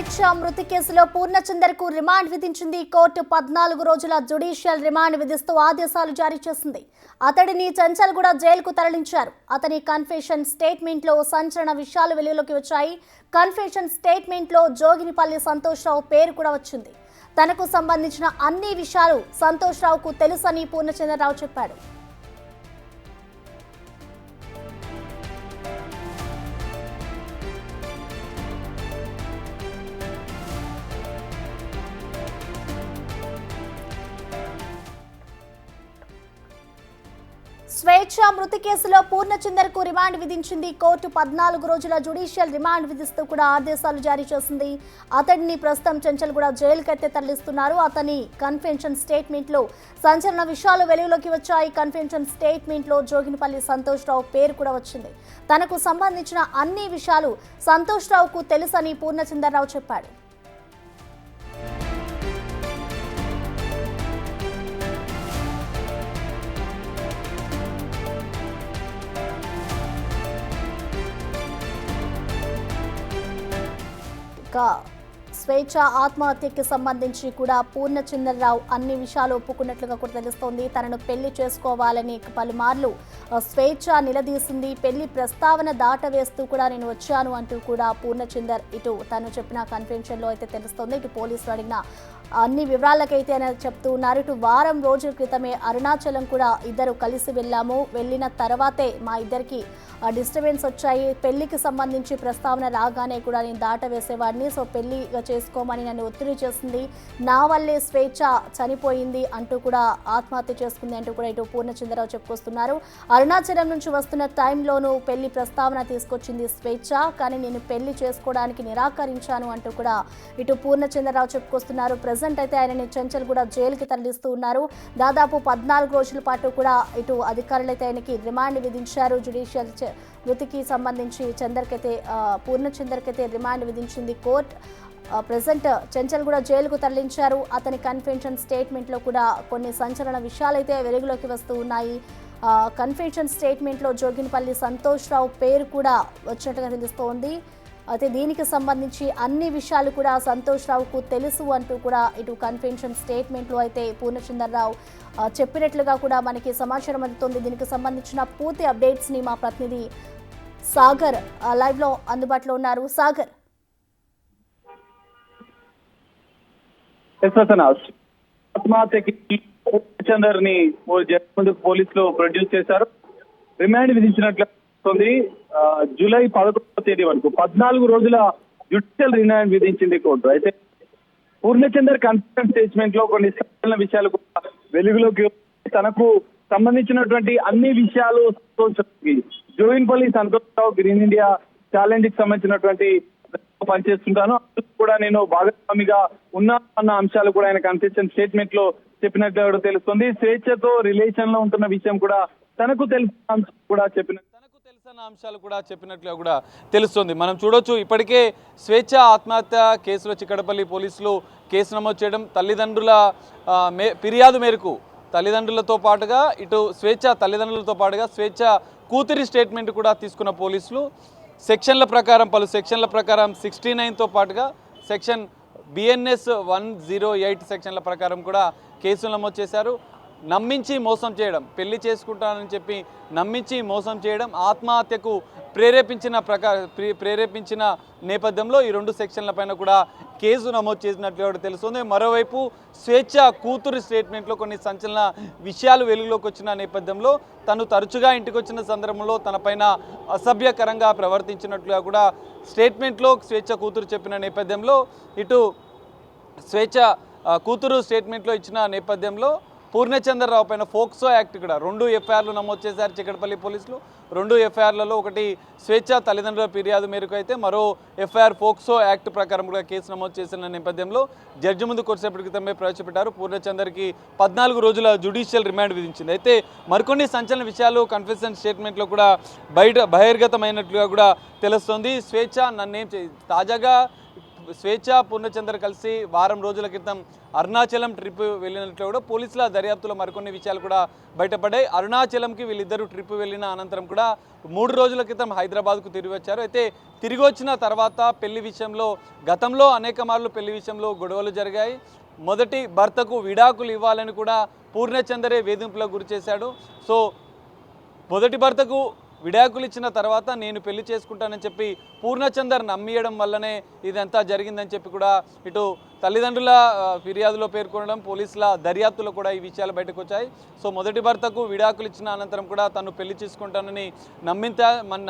స్వేచ్ఛ మృతి కేసులో పూర్ణచందర్కు రిమాండ్ విధించింది కోర్టు. 14 రోజుల జ్యుడిషియల్ రిమాండ్ విధిస్తూ ఆదేశాలు జారీ చేసింది. అతడిని చంచల్గూడ జైలుకు తరలించారు. అతని కన్ఫెషన్ స్టేట్మెంట్లో సంచలన విషయాలు వెలుగులోకి వచ్చాయి. కన్ఫెషన్ స్టేట్మెంట్లో జోగినిపల్లి సంతోష్రావు పేరు కూడా వచ్చింది. తనకు సంబంధించిన అన్ని విషయాలు సంతోష్రావుకు తెలుసని పూర్ణచంద్రరావు చెప్పాడు. స్వేచ్ఛ మృతి కేసులో పూర్ణచందర్కు రిమాండ్ విధించింది కోర్టు. 14 రోజుల జ్యుడిషియల్ రిమాండ్ విధిస్తూ కూడా ఆదేశాలు జారీ చేసింది. అతడిని ప్రస్తుతం చంచల్గూడ జైలుకైతే తరలిస్తున్నారు. అతని కన్ఫెషన్ స్టేట్మెంట్లో సంచలన విషయాలు వెలుగులోకి వచ్చాయి. కన్ఫెషన్ స్టేట్మెంట్లో జోగినిపల్లి సంతోష్రావు పేరు కూడా వచ్చింది. తనకు సంబంధించిన అన్ని విషయాలు సంతోష్రావుకు తెలుసని పూర్ణచందర్రావు చెప్పాడు. స్వేచ్ఛ ఆత్మహత్యకి సంబంధించి కూడా పూర్ణచంద్రరావు అన్ని విషయాలు ఒప్పుకున్నట్లుగా కూడా తెలుస్తోంది. తనను పెళ్లి చేసుకోవాలని పలుమార్లు స్వేచ్ఛ నిలదీసింది. పెళ్లి ప్రస్తావన దాటవేస్తూ కూడా నేను వచ్చాను అంటూ కూడా పూర్ణచందర్ ఇటు తను చెప్పిన కన్ఫెషన్లో అయితే తెలుస్తోంది. ఇటు పోలీసులు అడిగిన అన్ని వివరాలకైతే ఆయన చెప్తూ ఉన్నారు. ఇటు వారం రోజుల క్రితమే అరుణాచలం కూడా ఇద్దరు కలిసి వెళ్ళాము. వెళ్ళిన తర్వాతే మా ఇద్దరికి డిస్టర్బెన్స్ వచ్చాయి. పెళ్లికి సంబంధించి ప్రస్తావన రాగానే కూడా నేను దాటవేసేవాడిని. సో పెళ్లి చేసుకోమని నన్ను ఒత్తిడి చేసింది. నా వల్లే స్వేచ్ఛ చనిపోయింది అంటూ కూడా ఆత్మహత్య చేసుకుంది అంటూ కూడా ఇటు పూర్ణచంద్రరావు చెప్పుకొస్తున్నారు. అరుణాచలం నుంచి వస్తున్న టైంలోనూ పెళ్లి ప్రస్తావన తీసుకొచ్చింది స్వేచ్ఛ, కానీ నేను పెళ్లి చేసుకోవడానికి నిరాకరించాను అంటూ కూడా ఇటు పూర్ణచంద్రరావు చెప్పుకొస్తున్నారు. ప్రజెంట్ అయితే ఆయనని చంచల్గూడ జైలుకి తరలిస్తూ ఉన్నారు. దాదాపు 14 రోజుల పాటు కూడా ఇటు అధికారులు అయితే ఆయనకి రిమాండ్ విధించారు. జ్యుడిషియల్ మృతికి సంబంధించి పూర్ణచందర్కైతే రిమాండ్ విధించింది కోర్టు. ప్రజెంట్ చంచల్గూడ జైలుకు తరలించారు. అతని కన్ఫెషన్ స్టేట్మెంట్లో కూడా కొన్ని సంచలన విషయాలైతే వెలుగులోకి వస్తూ ఉన్నాయి. కన్ఫెషన్ స్టేట్మెంట్లో జోగినిపల్లి సంతోష్రావు పేరు కూడా వచ్చినట్టుగా తెలుస్తోంది. అయితే దీనికి సంబంధించి అన్ని విషయాలు కూడా సంతోష్రావుకు తెలుసు అంటూ కూడా ఇటు కన్ఫెషన్ స్టేట్మెంట్లో అయితే పూర్ణచంద్రరావు చెప్పినట్లుగా కూడా మనకి సమాచారం అందుతోంది. దీనికి సంబంధించిన పూర్తి అప్డేట్స్ని మా ప్రతినిధి సాగర్ లైవ్లో అందుబాటులో ఉన్నారు. సాగర్, ఆత్మహత్యకి చందర్ని ముందుకు పోలీసులు ప్రొడ్యూస్ చేశారు. రిమాండ్ విధించినట్లు జూలై 11వ తేదీ వరకు 14 రోజుల జ్యుడిషియల్ రిమాండ్ విధించింది కోర్టు. అయితే పూర్ణచందర్ కన్ఫెషన్ స్టేట్మెంట్ లో కొన్ని సంచలన విషయాలు కూడా వెలుగులోకి తనకు సంబంధించినటువంటి అన్ని విషయాలు Joginipalli Santosh Rao green India challenge కి సంబంధించినటువంటి పనిచేస్తుంటాను, కూడా నేను భాగస్వామిగా ఉన్నా అన్న అంశాలు కూడా ఆయన కన్ఫెషన్ స్టేట్మెంట్ లో చెప్పినట్లు తెలుస్తుంది. స్వేచ్ఛతో రిలేషన్ లో ఉంటున్న విషయం కూడా తనకు తెలిసిన అంశాలు కూడా చెప్పినట్లుగా కూడా తెలుస్తుంది. మనం చూడొచ్చు, ఇప్పటికే స్వేచ్ఛ ఆత్మహత్య కేసులో చిక్కడపల్లి పోలీసులు కేసు నమోదు చేయడం, తల్లిదండ్రుల ఫిర్యాదు మేరకు తల్లిదండ్రులతో పాటుగా ఇటు స్వేచ్ఛ తల్లిదండ్రులతో పాటుగా స్వేచ్ఛ కూతురి స్టేట్మెంట్ కూడా తీసుకున్న పోలీసులు సెక్షన్ల ప్రకారం పలు సెక్షన్ల ప్రకారం 69తో పాటుగా సెక్షన్ BNS 108 సెక్షన్ల ప్రకారం కూడా కేసులు నమోదు చేశారు. నమ్మించి మోసం చేయడం, పెళ్లి చేసుకుంటానని చెప్పి నమ్మించి మోసం చేయడం, ఆత్మహత్యకు ప్రేరేపించిన నేపథ్యంలో ఈ 2 సెక్షన్ల పైన కూడా కేసు నమోదు చేసినట్లు తెలుస్తుంది. మరోవైపు స్వేచ్ఛ కూతురు స్టేట్మెంట్లో కొన్ని సంచలన విషయాలు వెలుగులోకి వచ్చిన నేపథ్యంలో తను తరచుగా ఇంటికి వచ్చిన సందర్భంలో తన పైన అసభ్యకరంగా ప్రవర్తించినట్లుగా కూడా స్టేట్మెంట్లో స్వేచ్ఛ కూతురు చెప్పిన నేపథ్యంలో ఇటు స్వేచ్ఛ కూతురు స్టేట్మెంట్లో ఇచ్చిన నేపథ్యంలో పూర్ణచంద్రరావు పైన ఫోక్సో యాక్ట్ కూడా 2 FIRలు నమోదు చేశారు చిక్కడపల్లి పోలీసులు. 2 FIRలలో ఒకటి స్వేచ్ఛ తల్లిదండ్రుల ఫిర్యాదు మేరకు అయితే మరో FIR ఫోక్సో యాక్ట్ ప్రకారం కూడా కేసు నమోదు చేసిన నేపథ్యంలో జడ్జి ముందు కొద్దిసేపటి క్రితమే ప్రవేశపెట్టారు. పూర్ణచందర్కి 14 రోజుల జ్యుడిషియల్ రిమాండ్ విధించింది. అయితే మరికొన్ని సంచలన విషయాలు కన్ఫెషన్ స్టేట్మెంట్లో కూడా బహిర్గతమైనట్లుగా కూడా తెలుస్తుంది. స్వేచ్ఛ నన్నేం తాజాగా స్వేచ్ఛ పూర్ణచంద్ర కలిసి వారం రోజుల క్రితం అరుణాచలం ట్రిప్ వెళ్ళినట్లు కూడా పోలీసుల దర్యాప్తులో మరికొన్ని విషయాలు కూడా బయటపడ్డాయి. అరుణాచలంకి వీళ్ళిద్దరూ ట్రిప్ వెళ్ళిన అనంతరం కూడా 3 రోజుల క్రితం హైదరాబాద్కు తిరిగి వచ్చారు. అయితే తిరిగి వచ్చిన తర్వాత పెళ్లి విషయంలో గతంలో అనేక మార్లు పెళ్లి విషయంలో గొడవలు జరిగాయి. మొదటి భర్తకు విడాకులు ఇవ్వాలని కూడా పూర్ణచందరే వేధింపులకు గురి చేశాడు. సో మొదటి భర్తకు విడాకులు ఇచ్చిన తర్వాత నేను పెళ్లి చేసుకుంటానని చెప్పి పూర్ణచందర్ నమ్మియడం వల్లనే ఇదంతా జరిగిందని చెప్పి కూడా ఇటు తల్లిదండ్రుల ఫిర్యాదులో పేర్కొనడం, పోలీసుల దర్యాప్తులో కూడా ఈ విషయాలు బయటకు వచ్చాయి. సో మొదటి భర్తకు విడాకులు ఇచ్చిన అనంతరం కూడా తను పెళ్లి చేసుకుంటానని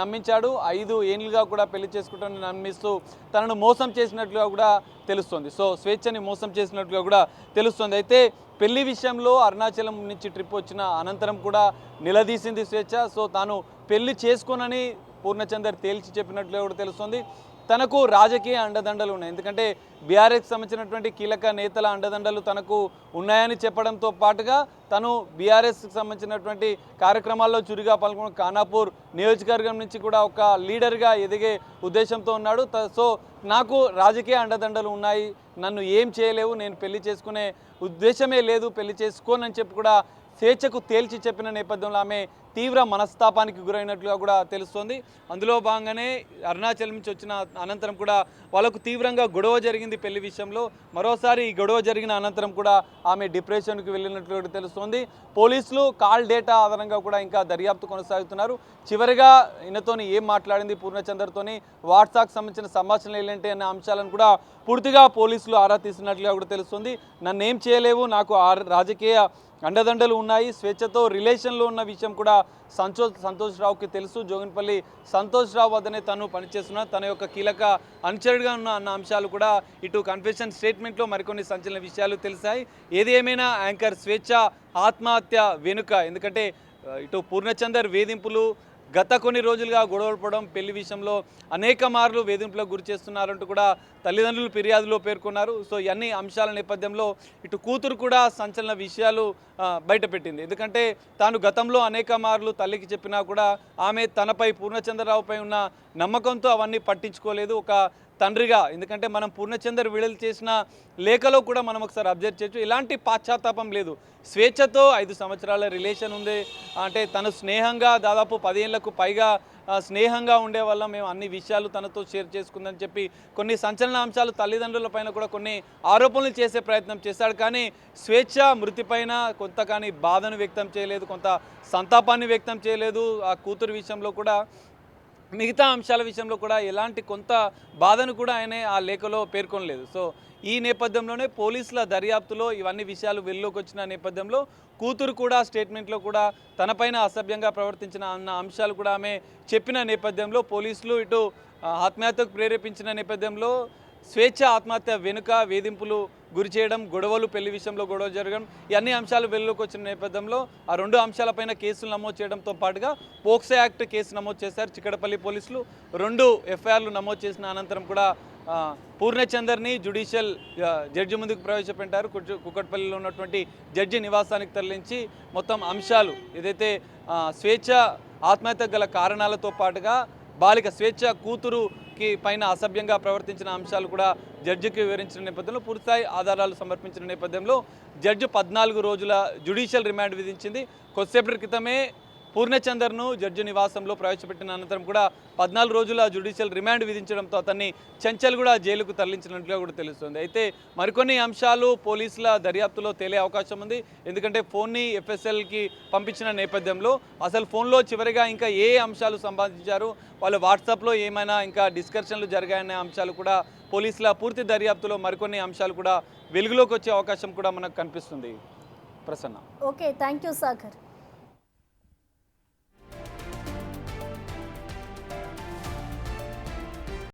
నమ్మించాడు. 5 ఏళ్ళుగా కూడా పెళ్లి చేసుకుంటానని నమ్మిస్తూ తనను మోసం చేసినట్లుగా కూడా తెలుస్తుంది. సో స్వేచ్ఛని మోసం చేసినట్లుగా కూడా తెలుస్తుంది. అయితే పెళ్లి విషయంలో అరుణాచలం నుంచి ట్రిప్ వచ్చిన అనంతరం కూడా నిలదీసింది స్వేచ్ఛ. సో తాను పెళ్లి చేసుకోనని పూర్ణచందర్ తేల్చి చెప్పినట్లుగా కూడా తెలుస్తుంది. తనకు రాజకీయ అండదండలు ఉన్నాయి, ఎందుకంటే బీఆర్ఎస్కి సంబంధించినటువంటి కీలక నేతల అండదండలు తనకు ఉన్నాయని చెప్పడంతో పాటుగా తను బీఆర్ఎస్కి సంబంధించినటువంటి కార్యక్రమాల్లో చురుగా పాల్గొన్న ఖానాపూర్ నియోజకవర్గం నుంచి కూడా ఒక లీడర్గా ఎదిగే ఉద్దేశంతో ఉన్నాడు. సో నాకు రాజకీయ అండదండలు ఉన్నాయి, నన్ను ఏం చేయలేవు, నేను పెళ్లి చేసుకునే ఉద్దేశమే లేదు, పెళ్లి చేసుకోనని చెప్పి కూడా స్వేచ్ఛకు తేల్చి చెప్పిన నేపథ్యంలో ఆమె తీవ్ర మనస్తాపానికి గురైనట్లుగా కూడా తెలుస్తోంది. అందులో భాగంగానే అరుణాచలం నుంచి వచ్చిన అనంతరం కూడా వాళ్ళకు తీవ్రంగా గొడవ జరిగింది పెళ్లి విషయంలో. మరోసారి ఈ గొడవ జరిగిన అనంతరం కూడా ఆమె డిప్రెషన్కి వెళ్ళినట్లు కూడా తెలుస్తోంది. పోలీసులు కాల్ డేటా ఆధారంగా కూడా ఇంకా దర్యాప్తు కొనసాగుతున్నారు. చివరిగా ఈయనతోని ఏం మాట్లాడింది, పూర్ణచందర్తోని వాట్సాప్కి సంబంధించిన సంభాషణలు ఏంటి అనే అంశాలను కూడా పూర్తిగా పోలీసులు ఆరా తీసినట్లుగా కూడా తెలుస్తుంది. నన్ను ఏం చేయలేవు, నాకు రాజకీయ అండదండలు ఉన్నాయి, స్వేచ్ఛతో రిలేషన్లో ఉన్న విషయం కూడా సంతోష్ రావుకి తెలుసు. జోగిన్పల్లి సంతోష్ రావు వద్దనే తను పనిచేస్తున్న తన యొక్క కీలక అనుచరుడిగా ఉన్న అన్న అంశాలు కూడా ఇటు కన్ఫెషన్ స్టేట్మెంట్లో మరికొన్ని సంచలన విషయాలు తెలిసాయి. ఏది ఏమైనా యాంకర్ స్వేచ్ఛ ఆత్మహత్య వెనుక, ఎందుకంటే ఇటు పూర్ణచందర్ వేధింపులు, గత కొన్ని రోజులుగా గొడవలు పడడం, పెళ్లి విషయంలో అనేక మార్లు వేధింపులకు గురి చేస్తున్నారంటూ కూడా తల్లిదండ్రులు ఫిర్యాదులో పేర్కొన్నారు. సో ఇవన్నీ అంశాల నేపథ్యంలో ఇటు కూతురు కూడా సంచలన విషయాలు బయటపెట్టింది. ఎందుకంటే తాను గతంలో అనేక మార్లు తల్లికి చెప్పినా కూడా ఆమె తనపై పూర్ణచంద్రరావుపై ఉన్న నమ్మకంతో అవన్నీ పట్టించుకోలేదు. ఒక తండ్రిగా, ఎందుకంటే మనం పూర్ణచందర్ విడుదల చేసిన లేఖలో కూడా మనం ఒకసారి అబ్జర్వ్ చేయొచ్చు, ఎలాంటి పాశ్చాత్తాపం లేదు. స్వేచ్ఛతో 5 సంవత్సరాల రిలేషన్ ఉంది, అంటే తను స్నేహంగా దాదాపు 10 ఏళ్లకు పైగా స్నేహంగా ఉండే వల్ల మేము అన్ని విషయాలు తనతో షేర్ చేసుకుందని చెప్పి కొన్ని సంచలన అంశాలు తల్లిదండ్రుల పైన కూడా కొన్ని ఆరోపణలు చేసే ప్రయత్నం చేశాడు. కానీ స్వేచ్ఛ మృతి పైన కొంత కానీ బాధను వ్యక్తం చేయలేదు, కొంత సంతాపాన్ని వ్యక్తం చేయలేదు. ఆ కూతురు విషయంలో కూడా, మిగతా అంశాల విషయంలో కూడా ఎలాంటి కొంత బాధను కూడా ఆయన ఆ లేఖలో పేర్కొనలేదు. సో ఈ నేపథ్యంలోనే పోలీసుల దర్యాప్తులో ఇవన్నీ విషయాలు వెలుగులోకి వచ్చిన నేపథ్యంలో కూతురు కూడా స్టేట్మెంట్లో కూడా తనపైన అసభ్యంగా ప్రవర్తించిన అన్న అంశాలు కూడా ఆమె చెప్పిన నేపథ్యంలో పోలీసులు ఇటు ఆత్మహత్యకు ప్రేరేపించిన నేపథ్యంలో స్వేచ్ఛ ఆత్మహత్య వెనుక వేధింపులు గురి చేయడం, గొడవలు, పెళ్లి విషయంలో గొడవ జరగడం, ఇవన్నీ అంశాలు వెలుగులోకి వచ్చిన నేపథ్యంలో ఆ 2 అంశాలపైన కేసులు నమోదు చేయడంతో పాటుగా పోక్సో యాక్ట్ కేసు నమోదు చేశారు చిక్కడపల్లి పోలీసులు. 2 ఎఫ్ఐఆర్లు నమోదు చేసిన అనంతరం కూడా పూర్ణచందర్ని జ్యుడిషియల్ జడ్జి ముందుకు ప్రవేశపెట్టారు. కుక్కట్పల్లిలో ఉన్నటువంటి జడ్జి నివాసానికి తరలించి మొత్తం అంశాలు ఏదైతే స్వేచ్ఛ ఆత్మహత్యకు గల కారణాలతో పాటుగా బాలిక స్వేచ్ఛ కూతురుకి పైన అసభ్యంగా ప్రవర్తించిన అంశాలు కూడా జడ్జికి వివరించిన నేపథ్యంలో పూర్తిస్థాయి ఆధారాలు సమర్పించిన నేపథ్యంలో జడ్జి 14 రోజుల జ్యుడిషియల్ రిమాండ్ విధించింది. కొద్దిసేపటి క్రితమే పూర్ణచందర్ను జడ్జి నివాసంలో ప్రవేశపెట్టిన అనంతరం కూడా 14 రోజుల జ్యుడిషియల్ రిమాండ్ విధించడంతో అతన్ని చెంచల్గూడ జైలుకు తరలించినట్లుగా కూడా తెలుస్తుంది. అయితే మరికొన్ని అంశాలు పోలీసుల దర్యాప్తులో తేలే అవకాశం ఉంది. ఎందుకంటే ఫోన్ని ఎఫ్ఎస్ఎల్కి పంపించిన నేపథ్యంలో అసలు ఫోన్లో చివరిగా ఇంకా ఏ అంశాలు సంపాదించారు, వాళ్ళు వాట్సాప్లో ఏమైనా ఇంకా డిస్కషన్లు జరిగాయనే అంశాలు కూడా పోలీసుల పూర్తి దర్యాప్తులో మరికొన్ని అంశాలు కూడా వెలుగులోకి వచ్చే అవకాశం కూడా మనకు కనిపిస్తుంది. Prasanna. Okay, thank you Sagar.